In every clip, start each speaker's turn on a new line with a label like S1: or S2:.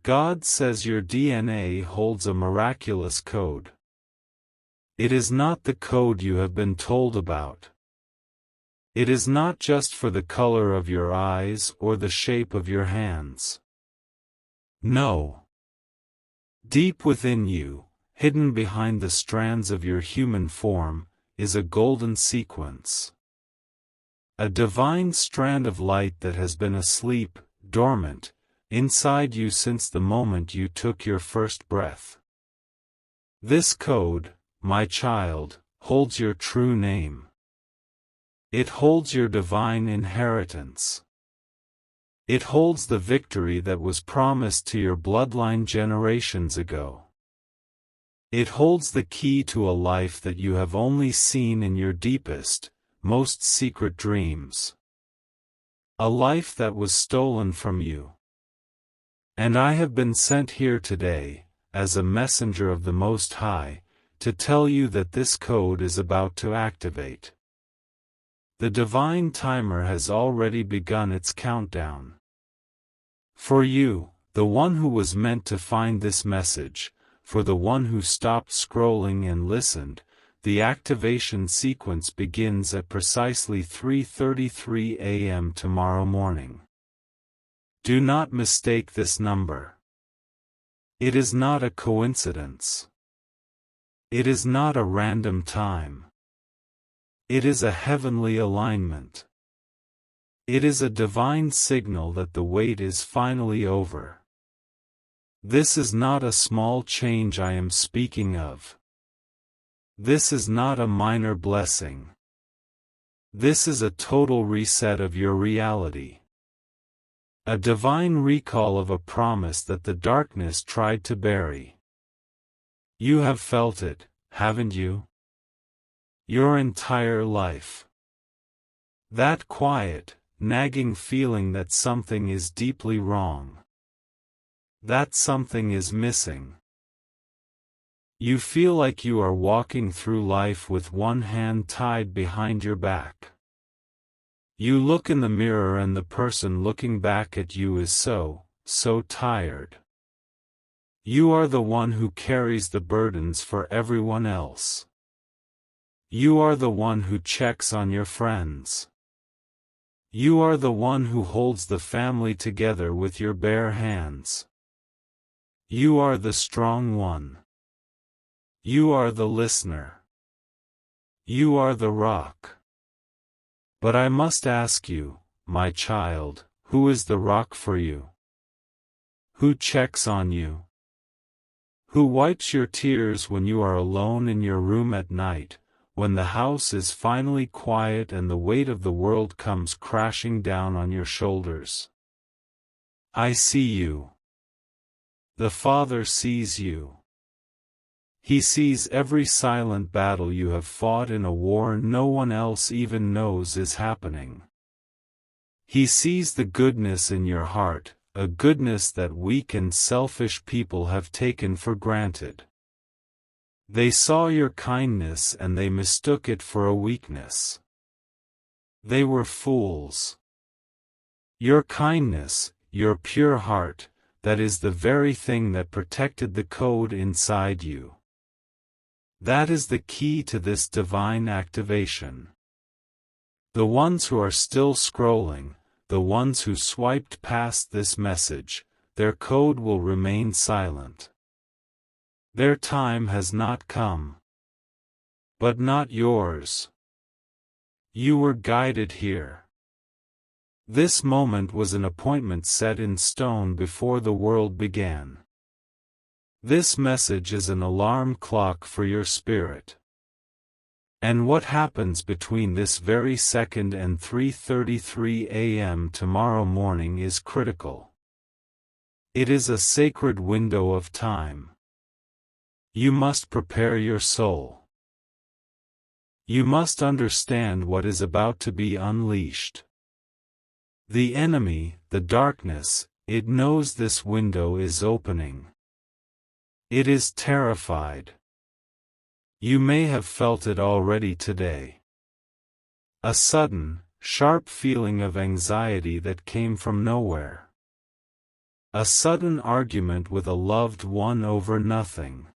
S1: God says your DNA holds a miraculous code. It is not the code you have been told about. It is not just for the color of your eyes or the shape of your hands. No. Deep within you, hidden behind the strands of your human form, is a golden sequence. A divine strand of light that has been asleep, dormant, inside you since the moment you took your first breath. This code, my child, holds your true name. It holds your divine inheritance. It holds the victory that was promised to your bloodline generations ago. It holds the key to a life that you have only seen in your deepest, most secret dreams. A life that was stolen from you. And I have been sent here today, as a messenger of the Most High, to tell you that this code is about to activate. The divine timer has already begun its countdown. For you, the one who was meant to find this message, for the one who stopped scrolling and listened, the activation sequence begins at precisely 3:33 a.m. tomorrow morning. Do not mistake this number. It is not a coincidence. It is not a random time. It is a heavenly alignment. It is a divine signal that the wait is finally over. This is not a small change I am speaking of. This is not a minor blessing. This is a total reset of your reality. A divine recall of a promise that the darkness tried to bury. You have felt it, haven't you? Your entire life. That quiet, nagging feeling that something is deeply wrong. That something is missing. You feel like you are walking through life with one hand tied behind your back. You look in the mirror and the person looking back at you is so tired. You are the one who carries the burdens for everyone else. You are the one who checks on your friends. You are the one who holds the family together with your bare hands. You are the strong one. You are the listener. You are the rock. But I must ask you, my child, who is the rock for you? Who checks on you? Who wipes your tears when you are alone in your room at night, when the house is finally quiet and the weight of the world comes crashing down on your shoulders? I see you. The Father sees you. He sees every silent battle you have fought in a war no one else even knows is happening. He sees the goodness in your heart, a goodness that weak and selfish people have taken for granted. They saw your kindness and they mistook it for a weakness. They were fools. Your kindness, your pure heart, that is the very thing that protected the code inside you. That is the key to this divine activation. The ones who are still scrolling, the ones who swiped past this message, their code will remain silent. Their time has not come. But not yours. You were guided here. This moment was an appointment set in stone before the world began. This message is an alarm clock for your spirit. And what happens between this very second and 3:33 a.m. tomorrow morning is critical. It is a sacred window of time. You must prepare your soul. You must understand what is about to be unleashed. The enemy, the darkness, it knows this window is opening. It is terrified. You may have felt it already today. A sudden, sharp feeling of anxiety that came from nowhere. A sudden argument with a loved one over nothing.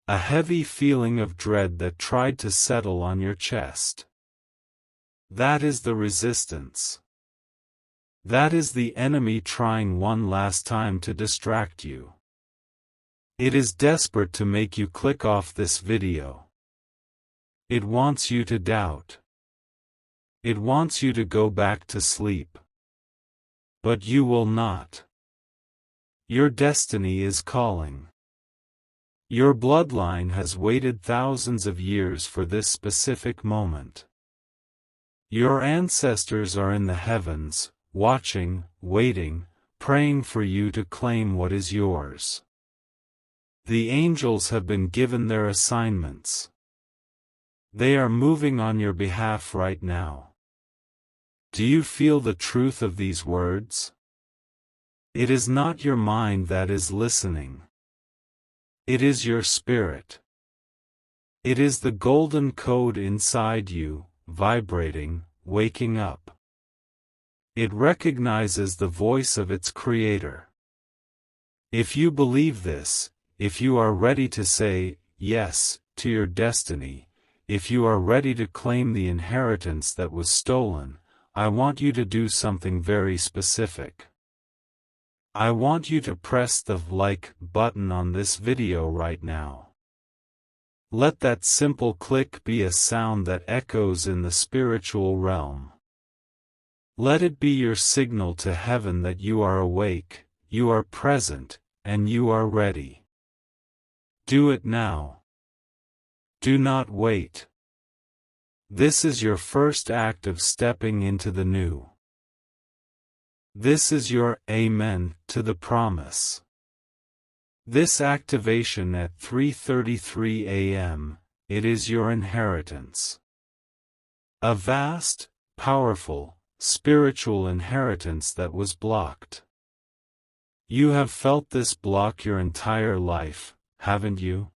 S1: A heavy feeling of dread that tried to settle on your chest. That is the resistance. That is the enemy trying one last time to distract you. It is desperate to make you click off this video. It wants you to doubt. It wants you to go back to sleep. But you will not. Your destiny is calling. Your bloodline has waited thousands of years for this specific moment. Your ancestors are in the heavens, watching, waiting, praying for you to claim what is yours. The angels have been given their assignments. They are moving on your behalf right now. Do you feel the truth of these words? It is not your mind that is listening. It is your spirit. It is the golden code inside you, vibrating, waking up. It recognizes the voice of its creator. If you believe this, if you are ready to say yes to your destiny, if you are ready to claim the inheritance that was stolen, I want you to do something very specific. I want you to press the like button on this video right now. Let that simple click be a sound that echoes in the spiritual realm. Let it be your signal to heaven that you are awake, you are present, and you are ready. Do it now. Do not wait. This is your first act of stepping into the new. This is your amen to the promise. This activation at 3:33 a.m., it is your inheritance. A vast, powerful, spiritual inheritance that was blocked. You have felt this block your entire life, haven't you?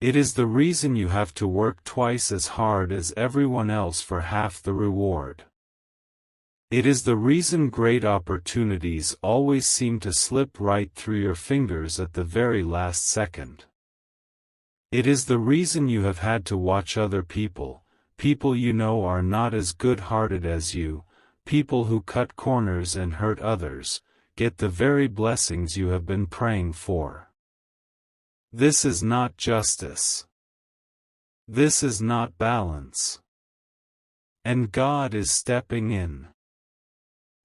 S1: It is the reason you have to work twice as hard as everyone else for half the reward. It is the reason great opportunities always seem to slip right through your fingers at the very last second. It is the reason you have had to watch other people you know are not as good-hearted as you, people who cut corners and hurt others, get the very blessings you have been praying for. This is not justice. This is not balance. And God is stepping in.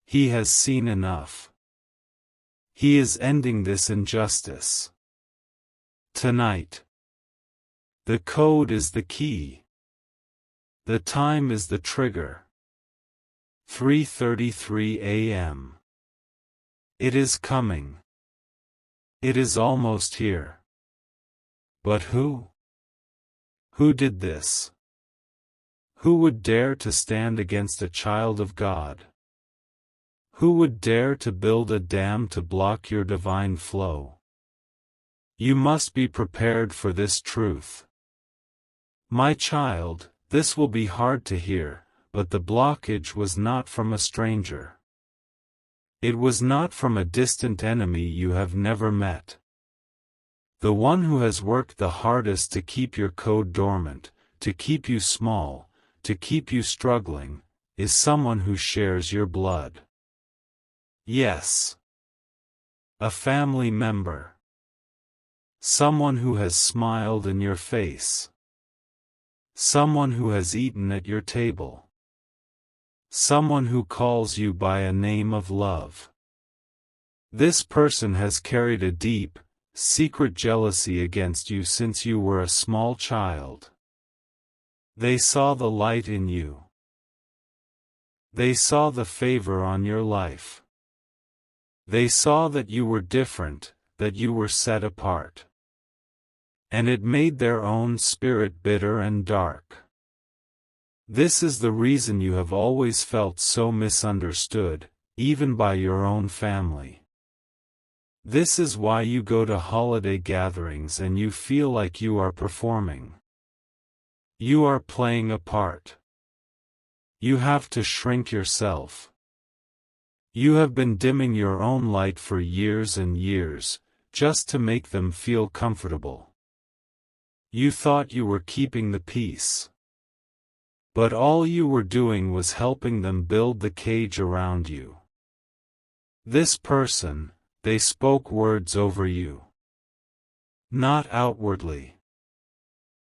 S1: He has seen enough. He is ending this injustice. Tonight. The code is the key. The time is the trigger. 3:33 a.m. It is coming. It is almost here. But who? Who did this? Who would dare to stand against a child of God? Who would dare to build a dam to block your divine flow? You must be prepared for this truth. My child, this will be hard to hear, but the blockage was not from a stranger. It was not from a distant enemy you have never met. The one who has worked the hardest to keep your code dormant, to keep you small, to keep you struggling, is someone who shares your blood. Yes. A family member. Someone who has smiled in your face. Someone who has eaten at your table. Someone who calls you by a name of love. This person has carried a deep, secret jealousy against you since you were a small child. They saw the light in you. They saw the favor on your life. They saw that you were different, that you were set apart. And it made their own spirit bitter and dark. This is the reason you have always felt so misunderstood, even by your own family. This is why you go to holiday gatherings and you feel like you are performing. You are playing a part. You have to shrink yourself. You have been dimming your own light for years and years, just to make them feel comfortable. You thought you were keeping the peace. But all you were doing was helping them build the cage around you. This person, they spoke words over you. Not outwardly,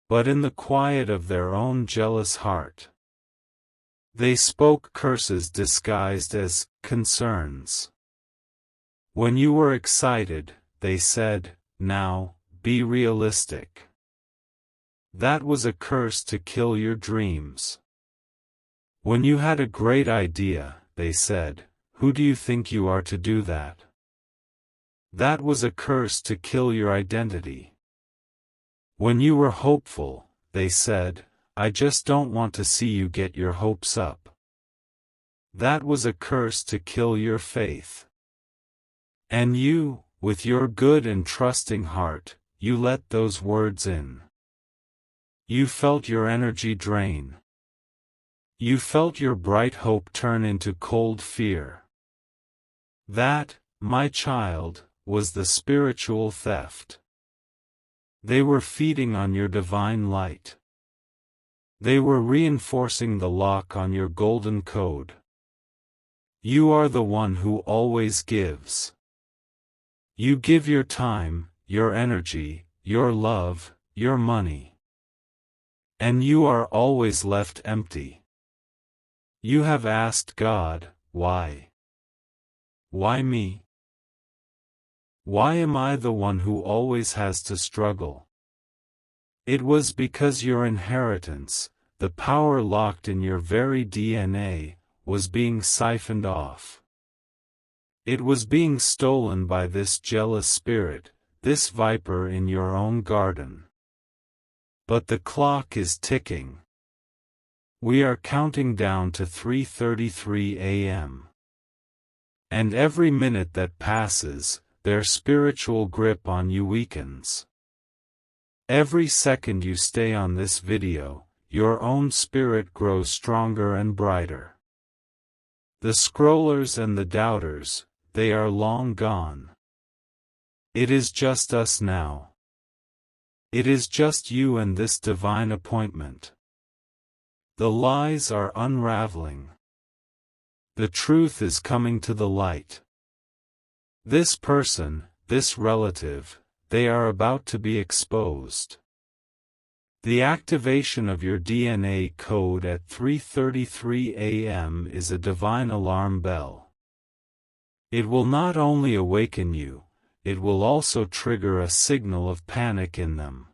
S1: but in the quiet of their own jealous heart. They spoke curses disguised as concerns. When you were excited, they said, "Now, be realistic." That was a curse to kill your dreams. When you had a great idea, they said, "Who do you think you are to do that?" That was a curse to kill your identity. When you were hopeful, they said, "I just don't want to see you get your hopes up." That was a curse to kill your faith. And you, with your good and trusting heart, you let those words in. You felt your energy drain. You felt your bright hope turn into cold fear. That, my child, was the spiritual theft. They were feeding on your divine light. They were reinforcing the lock on your golden code. You are the one who always gives. You give your time, your energy, your love, your money. And you are always left empty. You have asked God, "Why? Why me? Why am I the one who always has to struggle?" It was because your inheritance, the power locked in your very DNA, was being siphoned off. It was being stolen by this jealous spirit, this viper in your own garden. But the clock is ticking. We are counting down to 3:33 a.m. And every minute that passes, their spiritual grip on you weakens. Every second you stay on this video, your own spirit grows stronger and brighter. The scrollers and the doubters, they are long gone. It is just us now. It is just you and this divine appointment. The lies are unraveling. The truth is coming to the light. This person, this relative, they are about to be exposed. The activation of your DNA code at 3:33 a.m. is a divine alarm bell. It will not only awaken you, it will also trigger a signal of panic in them.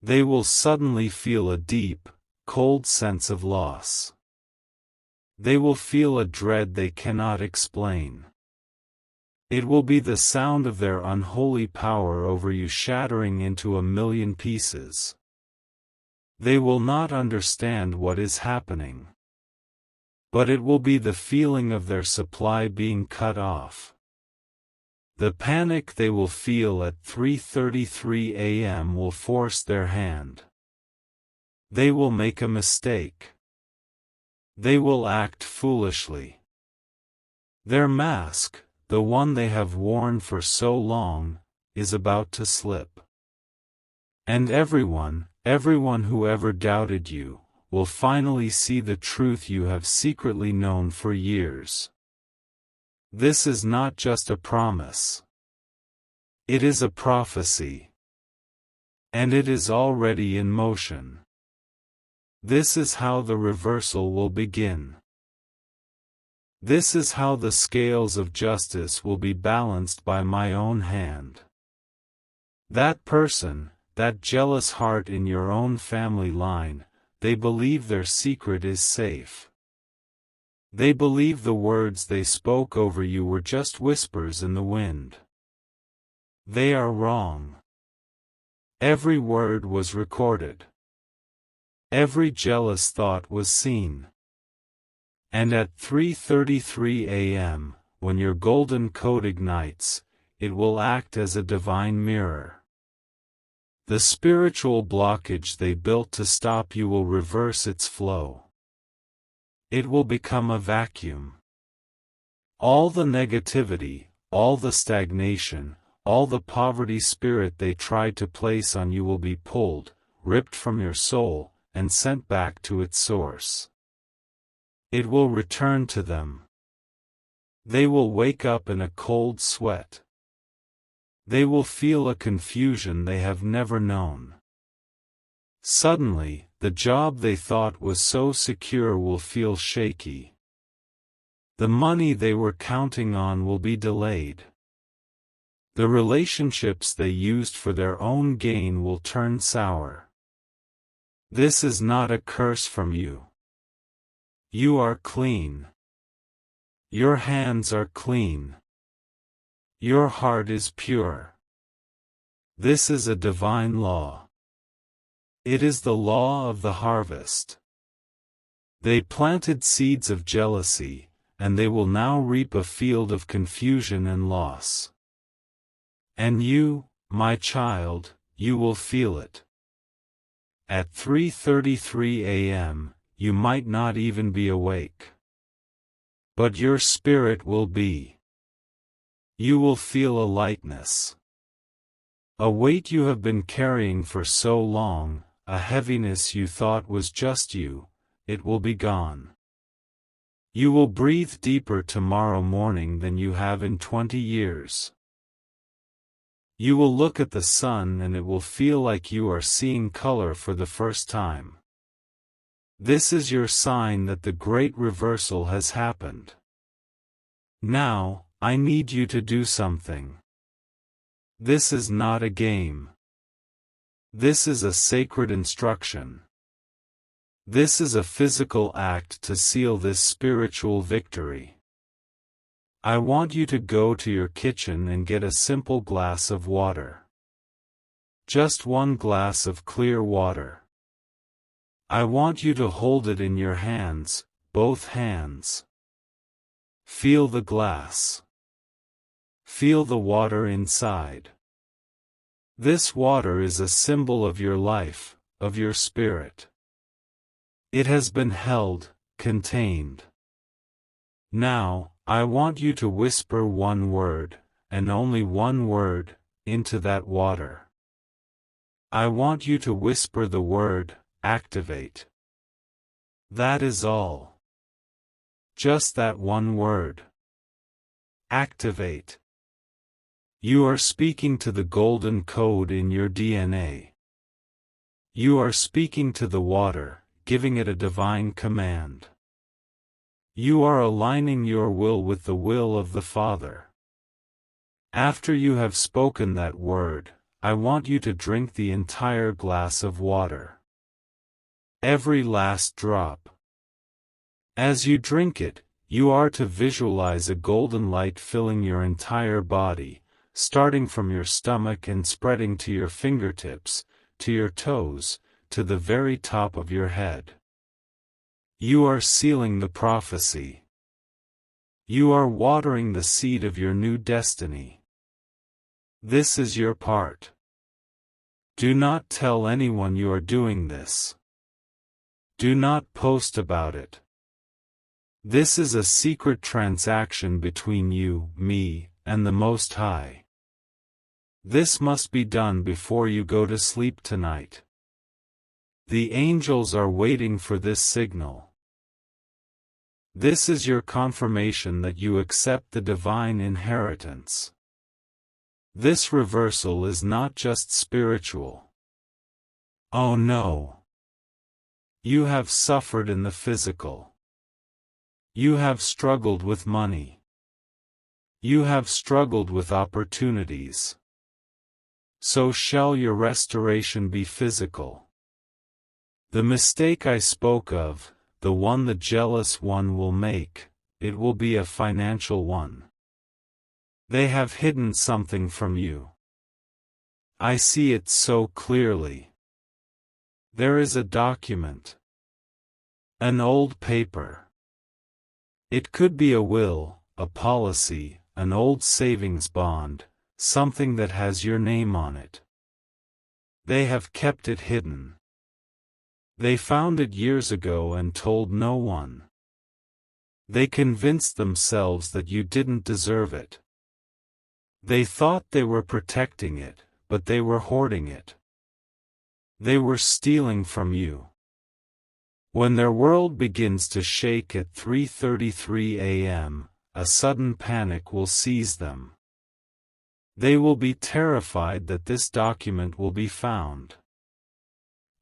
S1: They will suddenly feel a deep, cold sense of loss. They will feel a dread they cannot explain. It will be the sound of their unholy power over you shattering into a million pieces. They will not understand what is happening. But it will be the feeling of their supply being cut off. The panic they will feel at 3:33 a.m. will force their hand. They will make a mistake. They will act foolishly. Their mask, the one they have worn for so long, is about to slip. And everyone who ever doubted you, will finally see the truth you have secretly known for years. This is not just a promise. It is a prophecy. And it is already in motion. This is how the reversal will begin. This is how the scales of justice will be balanced by my own hand. That person, that jealous heart in your own family line, they believe their secret is safe. They believe the words they spoke over you were just whispers in the wind. They are wrong. Every word was recorded. Every jealous thought was seen. And at 3:33 a.m., when your golden code ignites, it will act as a divine mirror. The spiritual blockage they built to stop you will reverse its flow. It will become a vacuum. All the negativity, all the stagnation, all the poverty spirit they tried to place on you will be pulled, ripped from your soul, and sent back to its source. It will return to them. They will wake up in a cold sweat. They will feel a confusion they have never known. Suddenly, the job they thought was so secure will feel shaky. The money they were counting on will be delayed. The relationships they used for their own gain will turn sour. This is not a curse from you. You are clean. Your hands are clean. Your heart is pure. This is a divine law. It is the law of the harvest. They planted seeds of jealousy, and they will now reap a field of confusion and loss. And you, my child, you will feel it. At 3:33 a.m., you might not even be awake. But your spirit will be. You will feel a lightness. A weight you have been carrying for so long, a heaviness you thought was just you, it will be gone. You will breathe deeper tomorrow morning than you have in 20 years. You will look at the sun and it will feel like you are seeing color for the first time. This is your sign that the great reversal has happened. Now, I need you to do something. This is not a game. This is a sacred instruction. This is a physical act to seal this spiritual victory. I want you to go to your kitchen and get a simple glass of water. Just one glass of clear water. I want you to hold it in your hands, both hands. Feel the glass. Feel the water inside. This water is a symbol of your life, of your spirit. It has been held, contained. Now, I want you to whisper one word, and only one word, into that water. I want you to whisper the word, activate. That is all. Just that one word. Activate. You are speaking to the golden code in your DNA. You are speaking to the water, giving it a divine command. You are aligning your will with the will of the Father. After you have spoken that word, I want you to drink the entire glass of water. Every last drop. As you drink it, you are to visualize a golden light filling your entire body, starting from your stomach and spreading to your fingertips, to your toes, to the very top of your head. You are sealing the prophecy. You are watering the seed of your new destiny. This is your part. Do not tell anyone you are doing this. Do not post about it. This is a secret transaction between you, me, and the Most High. This must be done before you go to sleep tonight. The angels are waiting for this signal. This is your confirmation that you accept the divine inheritance. This reversal is not just spiritual. Oh no! You have suffered in the physical. You have struggled with money. You have struggled with opportunities. So shall your restoration be physical. The mistake I spoke of, the one the jealous one will make, it will be a financial one. They have hidden something from you. I see it so clearly. There is a document. An old paper. It could be a will, a policy, an old savings bond, something that has your name on it. They have kept it hidden. They found it years ago and told no one. They convinced themselves that you didn't deserve it. They thought they were protecting it, but they were hoarding it. They were stealing from you. When their world begins to shake at 3:33 a.m., a sudden panic will seize them. They will be terrified that this document will be found.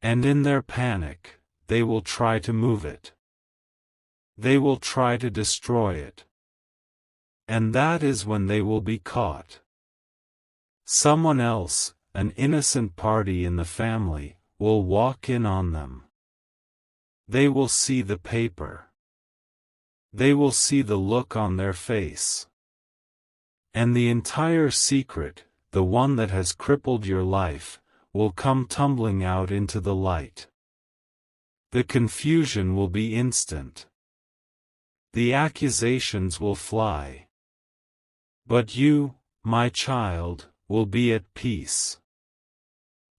S1: And in their panic, they will try to move it. They will try to destroy it. And that is when they will be caught. Someone else, an innocent party in the family, will walk in on them. They will see the paper. They will see the look on their face. And the entire secret, the one that has crippled your life, will come tumbling out into the light. The confusion will be instant. The accusations will fly. But you, my child, will be at peace.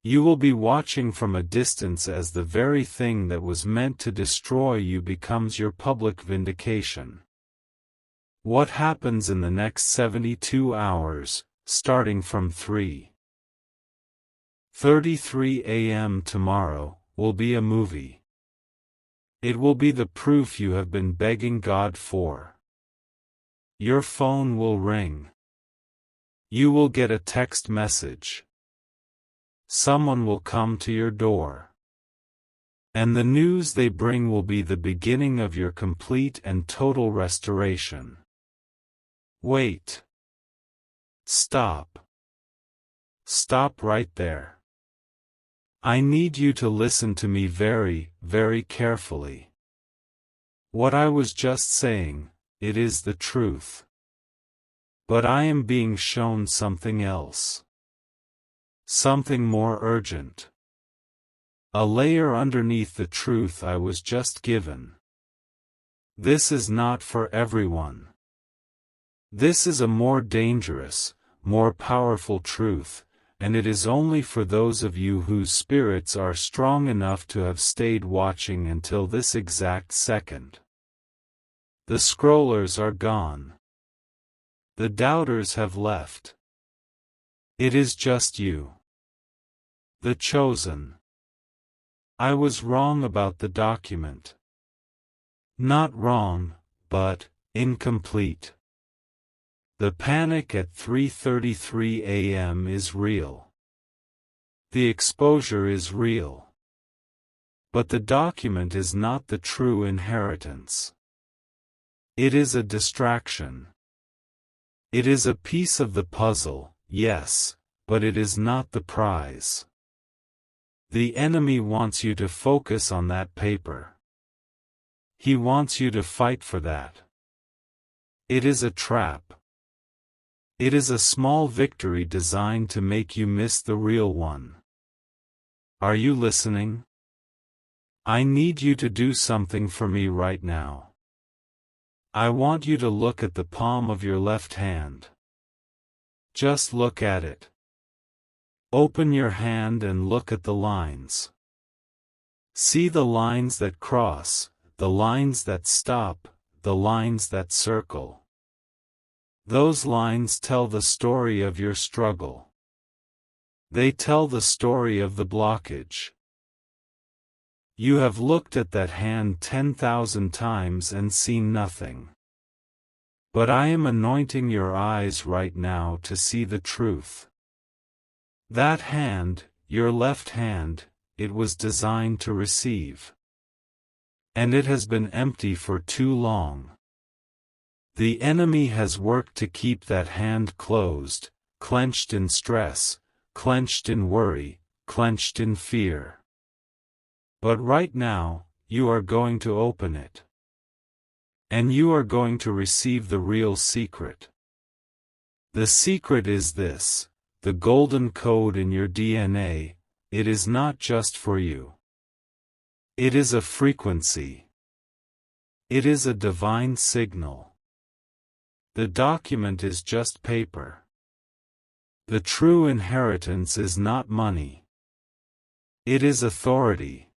S1: You will be watching from a distance as the very thing that was meant to destroy you becomes your public vindication. What happens in the next 72 hours, starting from 3:33 a.m. tomorrow, will be a movie. It will be the proof you have been begging God for. Your phone will ring. You will get a text message. Someone will come to your door. And the news they bring will be the beginning of your complete and total restoration. Wait. Stop. Stop right there. I need you to listen to me very, very carefully. What I was just saying, it is the truth. But I am being shown something else. Something more urgent. A layer underneath the truth I was just given. This is not for everyone. This is a more dangerous, more powerful truth, and it is only for those of you whose spirits are strong enough to have stayed watching until this exact second. The scrollers are gone. The doubters have left. It is just you. The chosen. I was wrong about the document. Not wrong, but incomplete. The panic at 3:33 a.m. is real. The exposure is real. But the document is not the true inheritance. It is a distraction. It is a piece of the puzzle, yes, but it is not the prize. The enemy wants you to focus on that paper. He wants you to fight for that. It is a trap. It is a small victory designed to make you miss the real one. Are you listening? I need you to do something for me right now. I want you to look at the palm of your left hand. Just look at it. Open your hand and look at the lines. See the lines that cross, the lines that stop, the lines that circle. Those lines tell the story of your struggle. They tell the story of the blockage. You have looked at that hand 10,000 times and seen nothing. But I am anointing your eyes right now to see the truth. That hand, your left hand, it was designed to receive. And it has been empty for too long. The enemy has worked to keep that hand closed, clenched in stress, clenched in worry, clenched in fear. But right now, you are going to open it. And you are going to receive the real secret. The secret is this: the golden code in your DNA, it is not just for you. It is a frequency. It is a divine signal. The document is just paper. The true inheritance is not money. It is authority.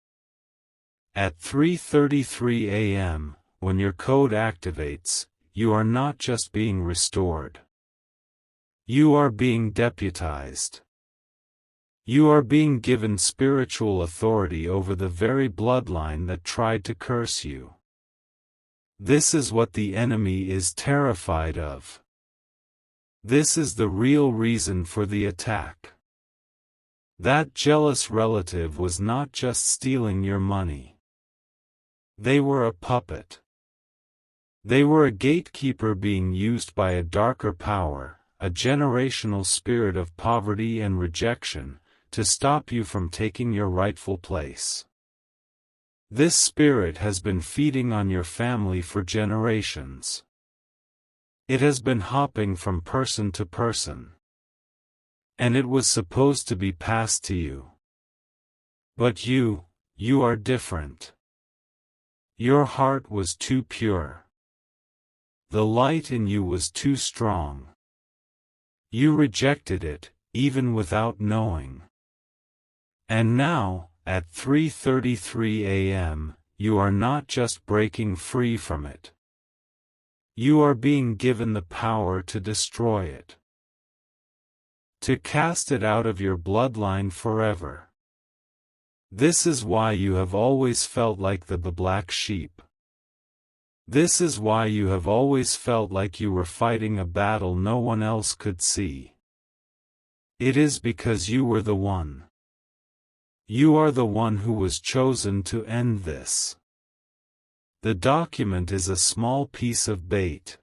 S1: At 3:33 a.m., when your code activates, you are not just being restored. You are being deputized. You are being given spiritual authority over the very bloodline that tried to curse you. This is what the enemy is terrified of. This is the real reason for the attack. That jealous relative was not just stealing your money. They were a puppet. They were a gatekeeper being used by a darker power, a generational spirit of poverty and rejection, to stop you from taking your rightful place. This spirit has been feeding on your family for generations. It has been hopping from person to person. And it was supposed to be passed to you. But you are different. Your heart was too pure. The light in you was too strong. You rejected it, even without knowing. And now, at 3:33 a.m., you are not just breaking free from it. You are being given the power to destroy it. To cast it out of your bloodline forever. This is why you have always felt like the black sheep. This is why you have always felt like you were fighting a battle no one else could see. It is because you were the one. You are the one who was chosen to end this. The document is a small piece of bait.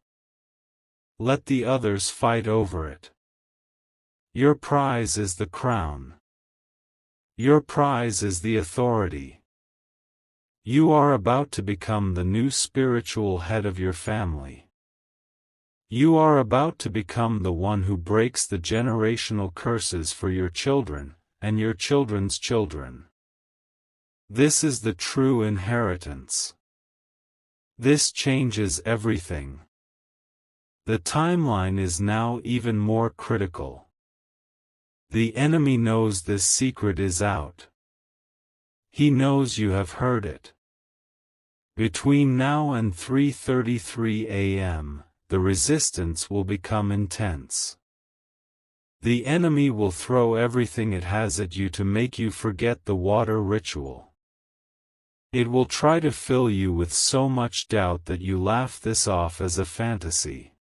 S1: Let the others fight over it. Your prize is the crown. Your prize is the authority. You are about to become the new spiritual head of your family. You are about to become the one who breaks the generational curses for your children, and your children's children. This is the true inheritance. This changes everything. The timeline is now even more critical. The enemy knows this secret is out. He knows you have heard it. Between now and 3:33 a.m., the resistance will become intense. The enemy will throw everything it has at you to make you forget the water ritual. It will try to fill you with so much doubt that you laugh this off as a fantasy.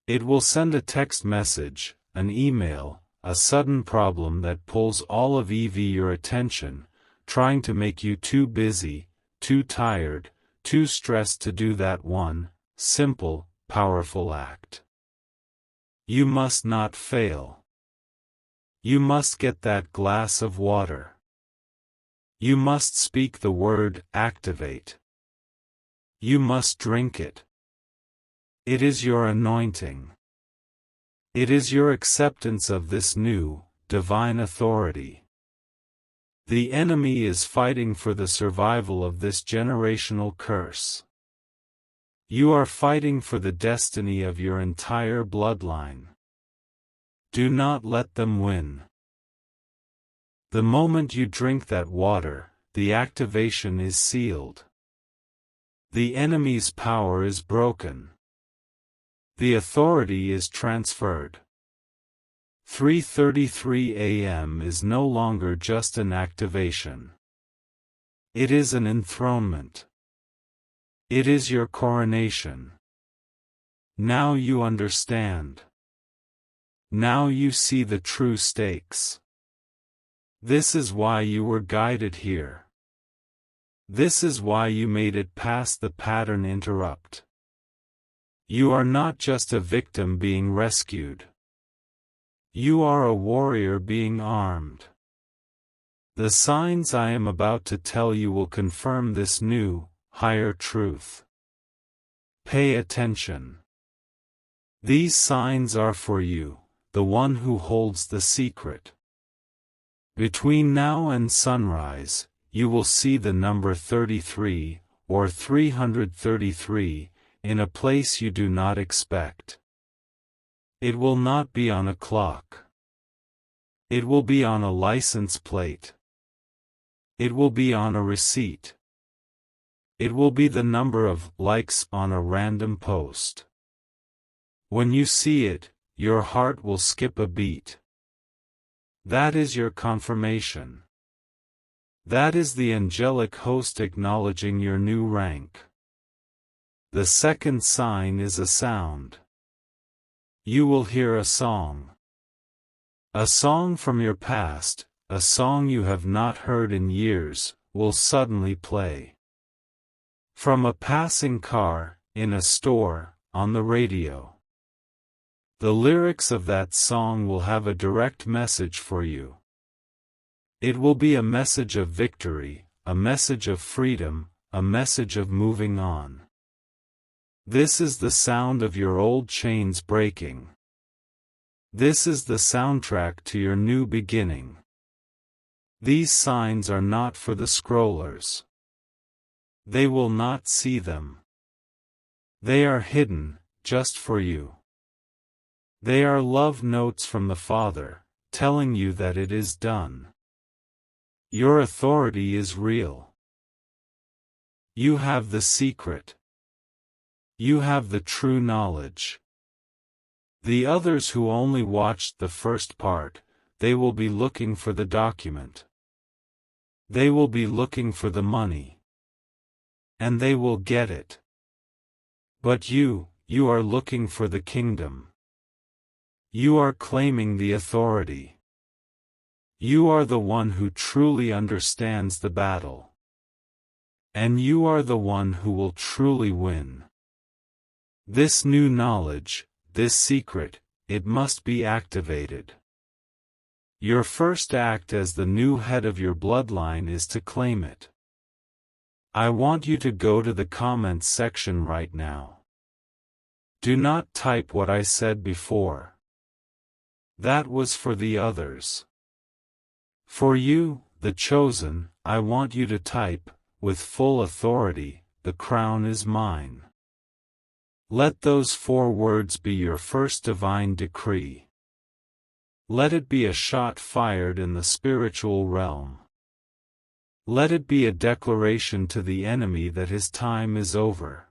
S1: It will send a text message, an email, a sudden problem that pulls all of your attention, trying to make you too busy, too tired, too stressed to do that one, simple, powerful act. You must not fail. You must get that glass of water. You must speak the word, activate. You must drink it. It is your anointing. It is your acceptance of this new, divine authority. The enemy is fighting for the survival of this generational curse. You are fighting for the destiny of your entire bloodline. Do not let them win. The moment you drink that water, the activation is sealed. The enemy's power is broken. The authority is transferred. 3:33 a.m. is no longer just an activation. It is an enthronement. It is your coronation. Now you understand. Now you see the true stakes. This is why you were guided here. This is why you made it past the pattern interrupt. You are not just a victim being rescued. You are a warrior being armed. The signs I am about to tell you will confirm this new, higher truth. Pay attention. These signs are for you, the one who holds the secret. Between now and sunrise, you will see the number 33, or 333, in a place you do not expect. It will not be on a clock. It will be on a license plate. It will be on a receipt. It will be the number of likes on a random post. When you see it, your heart will skip a beat. That is your confirmation. That is the angelic host acknowledging your new rank. The second sign is a sound. You will hear a song. A song from your past, a song you have not heard in years, will suddenly play. From a passing car, in a store, on the radio. The lyrics of that song will have a direct message for you. It will be a message of victory, a message of freedom, a message of moving on. This is the sound of your old chains breaking. This is the soundtrack to your new beginning. These signs are not for the scrollers. They will not see them. They are hidden, just for you. They are love notes from the Father, telling you that it is done. Your authority is real. You have the secret. You have the true knowledge. The others who only watched the first part, they will be looking for the document. They will be looking for the money. And they will get it. But you are looking for the kingdom. You are claiming the authority. You are the one who truly understands the battle. And you are the one who will truly win. This new knowledge, this secret, it must be activated. Your first act as the new head of your bloodline is to claim it. I want you to go to the comments section right now. Do not type what I said before. That was for the others. For you, the chosen, I want you to type, with full authority, the crown is mine. Let those 4 words be your first divine decree. Let it be a shot fired in the spiritual realm. Let it be a declaration to the enemy that his time is over.